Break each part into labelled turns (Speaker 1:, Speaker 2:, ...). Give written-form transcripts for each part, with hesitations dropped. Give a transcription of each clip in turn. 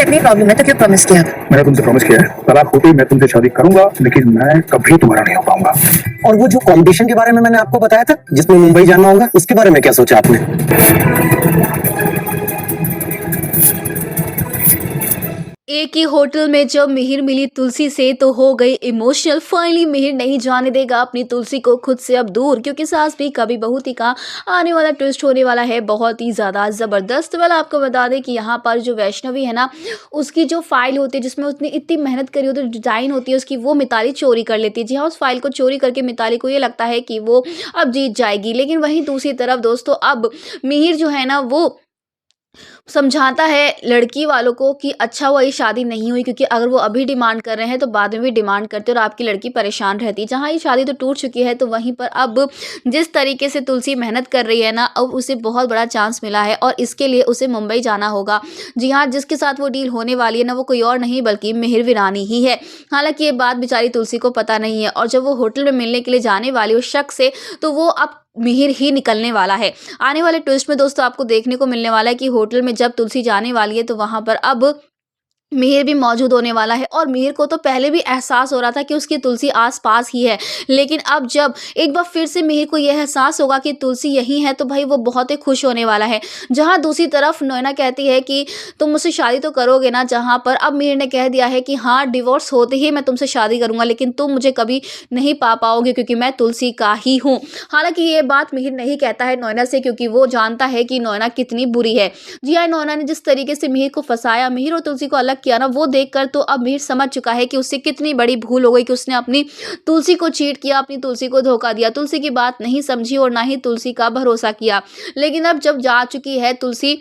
Speaker 1: इतनी प्रॉब्लम है तो क्यों प्रॉमिस किया था?
Speaker 2: मैंने तुमसे प्रॉमिस किया है, तलाक होते ही मैं तुमसे शादी करूंगा, लेकिन मैं कभी तुम्हारा नहीं हो पाऊंगा।
Speaker 3: और वो जो कंपटीशन के बारे में मैंने आपको बताया था जिसमें मुंबई जाना होगा, उसके बारे में क्या सोचा आपने?
Speaker 4: एक ही होटल में जब मिहिर मिली तुलसी से तो हो गई इमोशनल। फाइनली मिहिर नहीं जाने देगा अपनी तुलसी को खुद से अब दूर, क्योंकि सास भी कभी बहू थी का आने वाला ट्विस्ट होने वाला है बहुत ही ज़्यादा ज़बरदस्त। वाला आपको बता दें कि यहाँ पर जो वैष्णवी है ना, उसकी जो फाइल होती है जिसमें उसने इतनी मेहनत करी होती है, डिज़ाइन होती है उसकी, वो मिताली चोरी कर लेती है। जी हाँ, उस फाइल को चोरी करके मिताली को ये लगता है कि वो अब जीत जाएगी, लेकिन वहीं दूसरी तरफ दोस्तों अब मिहिर जो है ना वो समझाता है लड़की वालों को कि अच्छा हुआ ये शादी नहीं हुई, क्योंकि अगर वो अभी डिमांड कर रहे हैं तो बाद में भी डिमांड करते और आपकी लड़की परेशान रहती। जहाँ ये शादी तो टूट चुकी है, तो वहीं पर अब जिस तरीके से तुलसी मेहनत कर रही है ना, अब उसे बहुत बड़ा चांस मिला है और इसके लिए उसे मुंबई जाना होगा। जी हाँ, जिसके साथ वो डील होने वाली है ना, वो कोई और नहीं बल्कि मिहिर वीरानी ही है। हालांकि ये बात बेचारी तुलसी को पता नहीं है, और जब वो होटल में मिलने के लिए जाने वाली उस शख्स से, तो वो अब मिहिर ही निकलने वाला है। आने वाले ट्विस्ट में दोस्तों आपको देखने को मिलने वाला है कि होटल में जब तुलसी जाने वाली है तो वहां पर अब मिहिर भी मौजूद होने वाला है। और मिहिर को तो पहले भी एहसास हो रहा था कि उसकी तुलसी आस-पास ही है, लेकिन अब जब एक बार फिर से मिहिर को यह एहसास होगा कि तुलसी यहीं है, तो भाई वो बहुत ही खुश होने वाला है। जहाँ दूसरी तरफ नैना कहती है कि तुम मुझसे शादी तो करोगे ना, जहाँ पर अब मिहिर ने कह दिया है कि हाँ, डिवोर्स होते ही मैं तुमसे शादी करूंगा, लेकिन तुम मुझे कभी नहीं पा पाओगे क्योंकि मैं तुलसी का ही हूँ। हालांकि ये बात मिहिर नहीं कहता है नैना से, क्योंकि वो जानता है कि नैना कितनी बुरी है। जी हाँ, नैना ने जिस तरीके से मिहिर को फंसाया, मिहिर और तुलसी को अलग किया ना, वो देखकर तो अब मिहिर समझ चुका है कि उससे कितनी बड़ी भूल हो गई कि उसने अपनी तुलसी को चीट किया, अपनी तुलसी को धोखा दिया, तुलसी की बात नहीं समझी और ना ही तुलसी का भरोसा किया। लेकिन अब जब जा चुकी है तुलसी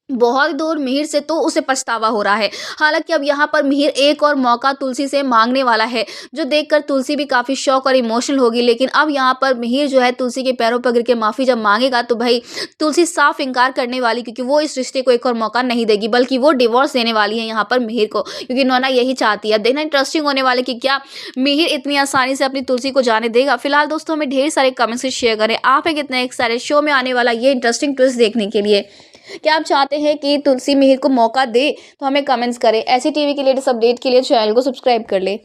Speaker 4: बहुत दूर मिहिर से, तो उसे पछतावा हो रहा है। हालांकि अब यहाँ पर मिहिर एक और मौका तुलसी से मांगने वाला है, जो देखकर तुलसी भी काफी शॉक और इमोशनल होगी। लेकिन अब यहाँ पर मिहिर जो है तुलसी के पैरों पर गिर के माफी जब मांगेगा, तो भाई तुलसी साफ इनकार करने वाली, क्योंकि वो इस रिश्ते को एक और मौका नहीं देगी, बल्कि वो डिवोर्स देने वाली है यहाँ पर मिहिर को, क्योंकि नैना यही चाहती है। देखना इंटरेस्टिंग होने वाले कि क्या मिहिर इतनी आसानी से अपनी तुलसी को जाने देगा। फिलहाल दोस्तों हमें ढेर सारे कमेंट्स से शेयर करें, आप है कितने एक सारे शो में आने वाला ये इंटरेस्टिंग ट्विस्ट देखने के लिए। क्या आप चाहते हैं कि तुलसी मिहिर को मौका दे? तो हमें कमेंट्स करें। ऐसी टीवी के लेटेस्ट अपडेट के लिए चैनल को सब्सक्राइब कर ले।